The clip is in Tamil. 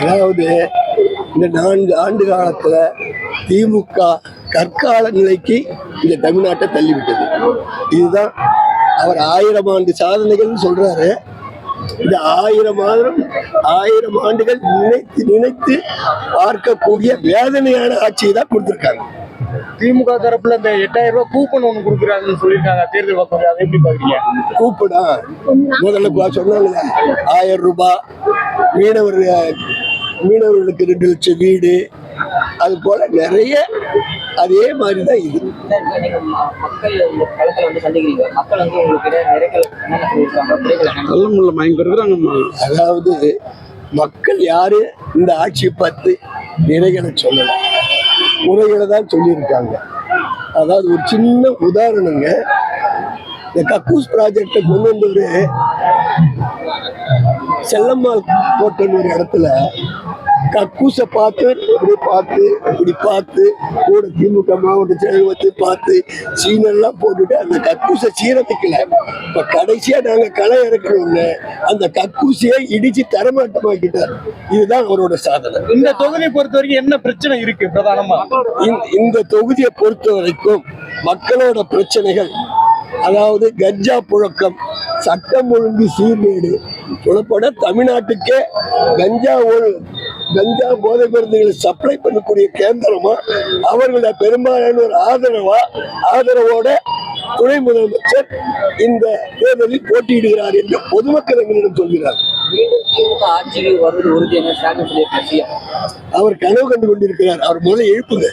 அதாவது இந்த 4 ஆண்டு காலத்துல திமுக கற்கால நிலைக்கு இந்த தமிழ்நாட்டை தள்ளிவிட்டது. இதுதான் அவர் 1000 ஆண்டு சாதனைகள் சொல்றாரு. இந்த 1000 ஆண்டுகள் நினைத்து நினைத்து பார்க்கக்கூடிய வேதனையான ஆட்சியை தான் கொடுத்திருக்காங்க. திமுக தரப்புல இந்த 8000 ரூபாய் கூப்பன் ஒண்ணு கொடுக்குறாங்கன்னு சொல்லியிருக்காங்க தேர்தல் வாக்குறுதி. அதை எப்படி பாக்குறீங்க? கூப்பனா முதல்ல சொன்னாங்க 1000 ரூபாய், மீனவர்களுக்கு 2 லட்சம் வீடு, அது போல நிறைய அதே மாதிரிதான் இது. அதாவது மக்கள் யாரு இந்த ஆட்சியை பார்த்து நிறைகளை சொல்லல, குறைகளை தான் சொல்லியிருக்காங்க. அதாவது ஒரு சின்ன உதாரணங்க, இந்த கக்கூஸ் ப்ராஜெக்டை கொண்டு வந்தவரு செல்லம்மாள் கோட்டைன்னு ஒரு இடத்துல கக்கூசை பார்த்து இப்படி பார்த்து கூட திமுக மாவட்ட செயல் வச்சு பார்த்து சீனெல்லாம் போட்டுட்டு அந்த கக்கூசை சீரமைக்கல. இப்ப கடைசியா நாங்க களை இறக்கணும்னு அந்த கக்கூசியை இடிச்சு தரமாட்டமாக்கிட்டார். இதுதான் அவரோட சாதனை. இந்த தொகுதியை பொறுத்த வரைக்கும் என்ன பிரச்சனை இருக்கு பிரதானமா? இந்த தொகுதியை பொறுத்த வரைக்கும் மக்களோட பிரச்சனைகள், அதாவது கஞ்சா புழக்கம், சட்டம் ஒழுங்கு சீர்கேடு, சொல்லப்போன தமிழ்நாட்டுக்கே கஞ்சா போதை மருந்துகளை சப்ளை பண்ணக்கூடிய கேந்திரமா அவர்கள பெரும்பாலான ஒரு ஆதரவோட துணை முதலமைச்சர் இந்த தேர்தலில் போட்டியிடுகிறார் என்று பொதுமக்கள் எங்களிடம் சொல்கிறார். அவர் கனவு கண்டு கொண்டிருக்கிறார். அவர் முதல்ல எழுப்புங்க.